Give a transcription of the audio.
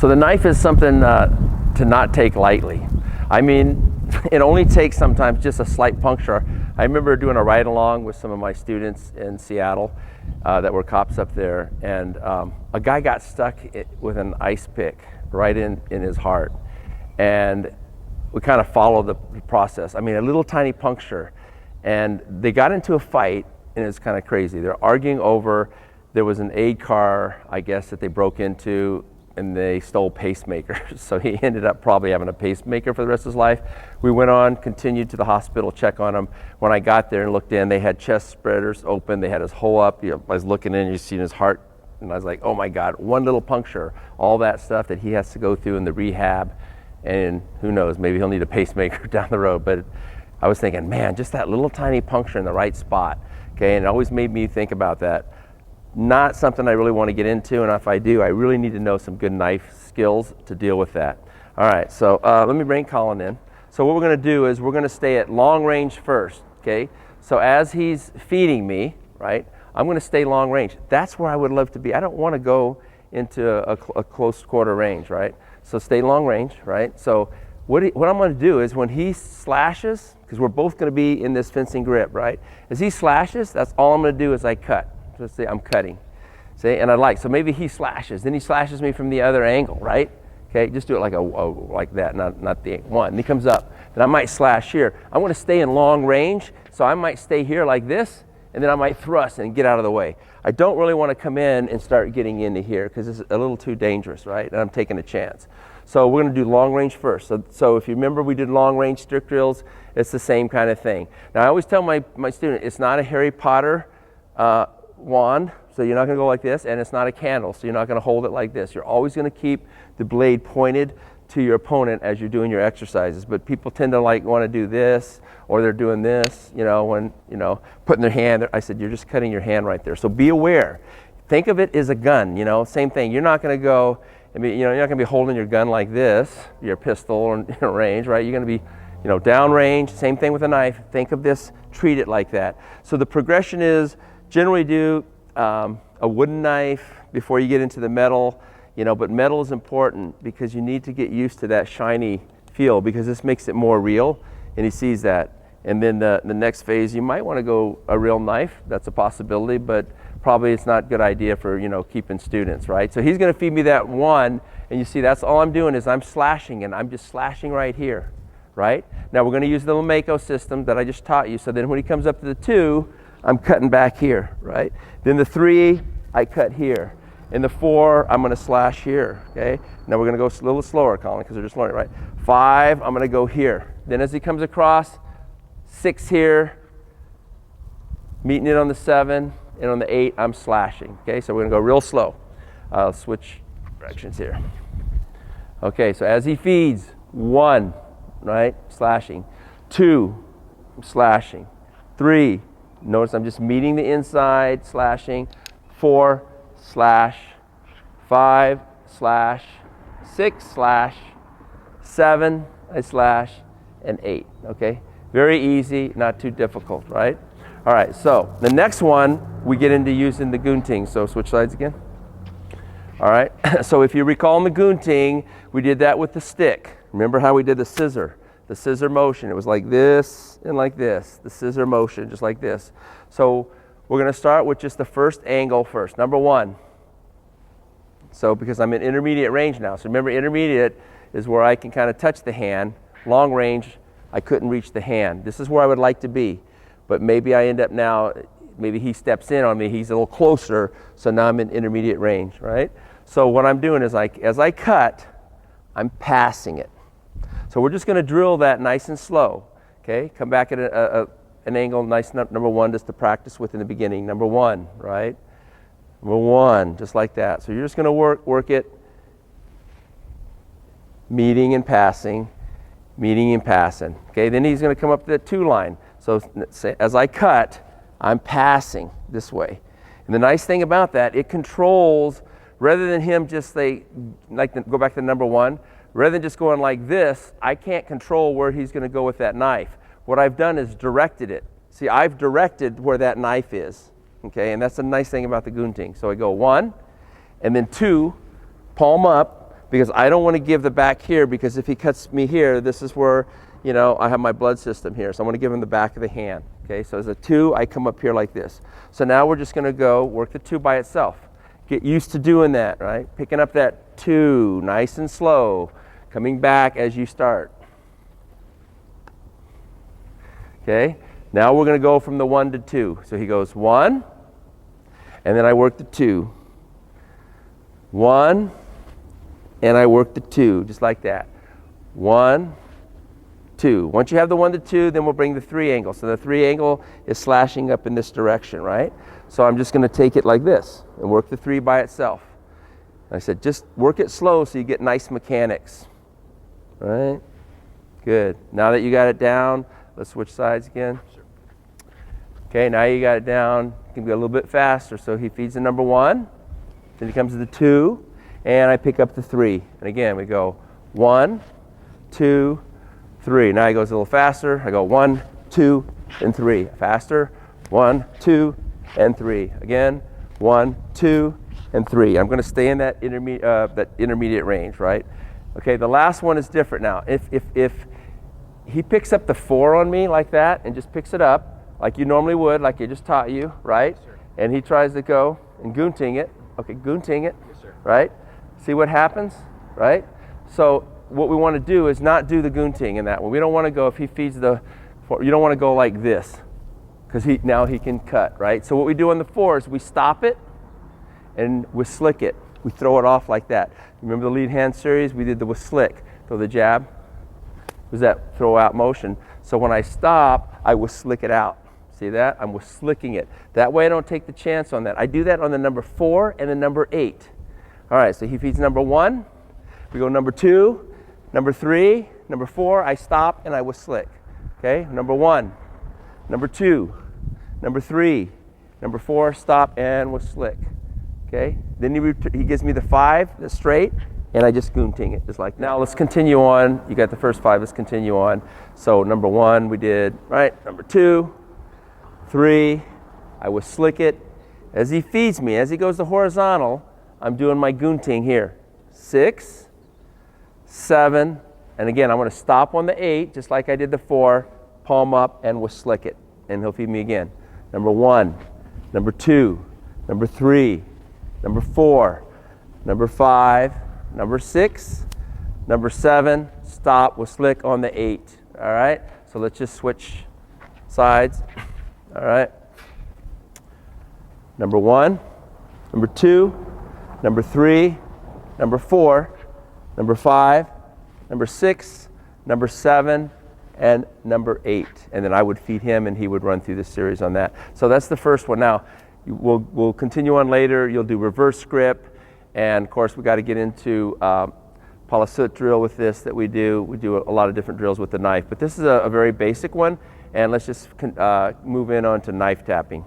So the knife is something to not take lightly. I mean, it only takes sometimes just a slight puncture. I remember doing a ride along with some of my students in Seattle that were cops up there, and a guy got stuck with an ice pick right in his heart. And we kind of followed the process. I mean, a little tiny puncture. And they got into a fight, and it's kind of crazy. They're arguing over, there was an aid car, I guess, that they broke into, and they stole pacemakers. So he ended up probably having a pacemaker for the rest of his life. We went on, continued to the hospital, check on him. When I got there and looked in, they had chest spreaders open, they had his hole up. I was looking in, you see his heart, and I was like, oh my God, one little puncture, all that stuff that he has to go through in the rehab, and who knows, maybe he'll need a pacemaker down the road. But I was thinking, man, just that little tiny puncture in the right spot, okay? And it always made me think about that. Not something I really want to get into, and if I do, I really need to know some good knife skills to deal with that. All right, so let me bring Colin in. So what we're going to do is we're going to stay at long range first, okay? So as he's feeding me, right, I'm going to stay long range. That's where I would love to be. I don't want to go into a close quarter range, right? So stay long range, right? So what I'm going to do is when he slashes, because we're both going to be in this fencing grip, right? As he slashes, that's all I'm going to do is I cut. Let's say I'm cutting, see, and so maybe he slashes, then he slashes me from the other angle, right? Okay, just do it like that, not the one. And he comes up, then I might slash here. I want to stay in long range, so I might stay here like this, and then I might thrust and get out of the way. I don't really want to come in and start getting into here because it's a little too dangerous, right? And I'm taking a chance. So we're going to do long range first. So if you remember, we did long range stick drills. It's the same kind of thing. Now I always tell my student, it's not a Harry Potter wand, so you're not going to go like this, and it's not a candle, so you're not going to hold it like this. You're always going to keep the blade pointed to your opponent as you're doing your exercises. But people tend to want to do this, or they're doing this, when putting their hand. I said, you're just cutting your hand right there. So be aware. Think of it as a gun. Same thing. You're not going to go. You're not going to be holding your gun like this, your pistol in range, right? You're going to be, down range. Same thing with a knife. Think of this. Treat it like that. So the progression is. Generally do a wooden knife before you get into the metal, but metal is important because you need to get used to that shiny feel because this makes it more real, and he sees that. And then the next phase, you might want to go a real knife. That's a possibility, but probably it's not a good idea for, keeping students, right? So he's going to feed me that one, and you see that's all I'm doing is I'm slashing, and I'm just slashing right here, right? Now we're going to use the LeMayco system that I just taught you. So then when he comes up to the 2, I'm cutting back here, right? Then the 3, I cut here. In the 4, I'm gonna slash here, okay? Now we're gonna go a little slower, Colin, because they're just learning, right? 5, I'm gonna go here. Then as he comes across, 6 here, meeting it on the 7, and on the 8, I'm slashing, okay? So we're gonna go real slow. I'll switch directions here. Okay, so as he feeds, 1, right, slashing. 2, I'm slashing. 3, notice I'm just meeting the inside, slashing. 4, slash. 5, slash. 6, slash. 7, I slash. And 8, okay? Very easy, not too difficult, right? All right, so the next one, we get into using the gunting. So switch sides again. All right, so if you recall in the gunting, we did that with the stick. Remember how we did the scissor motion. It was like this and like this, the scissor motion, just like this. So we're going to start with just the first angle first, number 1. So because I'm in intermediate range now. So remember, intermediate is where I can kind of touch the hand. Long range, I couldn't reach the hand. This is where I would like to be. But maybe I end up now, maybe he steps in on me, he's a little closer, so now I'm in intermediate range, right? So what I'm doing is as I cut, I'm passing it. So we're just going to drill that nice and slow, okay? Come back at an angle, nice number 1, just to practice with in the beginning. Number 1, right? Number 1, just like that. So you're just going to work it, meeting and passing, meeting and passing. Okay, then he's going to come up to the 2 line. So as I cut, I'm passing this way. And the nice thing about that, it controls, rather than him just go back to number 1, rather than just going like this, I can't control where he's going to go with that knife. What I've done is directed it. See, I've directed where that knife is, okay? And that's the nice thing about the gunting. So I go 1, and then 2, palm up, because I don't want to give the back here, because if he cuts me here, this is where, you know, I have my blood system here. So I want to give him the back of the hand. Okay, so as a 2, I come up here like this. So now we're just going to go work the 2 by itself. Get used to doing that, right? Picking up that 2, nice and slow, coming back as you start. Okay, now we're going to go from the 1 to 2. So he goes 1, and then I work the 2. 1, and I work the 2, just like that. 1, 2. Once you have the 1 to 2, then we'll bring the 3 angle. So the 3 angle is slashing up in this direction, right? So I'm just going to take it like this and work the 3 by itself. I said, just work it slow so you get nice mechanics. All right? Good. Now that you got it down, let's switch sides again. Okay, now you got it down. You can go a little bit faster. So he feeds the number 1, then he comes to the 2, and I pick up the 3. And again, we go 1, 2, 3. Now he goes a little faster. I go 1, 2, and 3. Faster. 1, 2, and 3. Again, 1, 2, and 3. I'm going to stay in that intermediate range, right? Okay, the last one is different now. If he picks up the 4 on me like that and just picks it up like you normally would, like I just taught you, right? Yes, and he tries to go and goon-ting it. Okay, goon-ting it, yes, right? See what happens, right? So what we want to do is not do the goon-ting in that one. We don't want to go, if he feeds the 4, you don't want to go like this, because now he can cut, right? So what we do on the 4 is we stop it and we slick it. We throw it off like that. Remember the lead hand series? We did the with slick. Throw the jab. Was that throw out motion? So when I stop, I will slick it out. See that? I'm with slicking it. That way I don't take the chance on that. I do that on the number 4 and the number 8. All right, so he feeds number 1. We go number 2, number 3, number 4. I stop and I will slick. Okay, number 1, number 2, number 3, number 4, stop and with slick. Okay, then he gives me the 5, the straight, and I just goon-ting it, just like that. Now let's continue on. You got the first 5, let's continue on. So number 1 we did, right? Number 2, 3, I will slick it. As he feeds me, as he goes to horizontal, I'm doing my goon-ting here. 6, 7, and again, I'm going to stop on the 8, just like I did the 4, palm up, and we'll slick it. And he'll feed me again. Number 1, number 2, number 3, number 4, number 5, number 6, number 7, stop, we'll slick on the 8. All right, so let's just switch sides. All right. Number 1, number 2, number 3, number 4, number 5, number 6, number 7, and number 8. And then I would feed him and he would run through this series on that. So that's the first one. Now, we'll continue on later. You'll do reverse grip. And of course, we got to get into Palasut drill with this that we do. We do a lot of different drills with the knife. But this is a very basic one. And let's just move in on to knife tapping.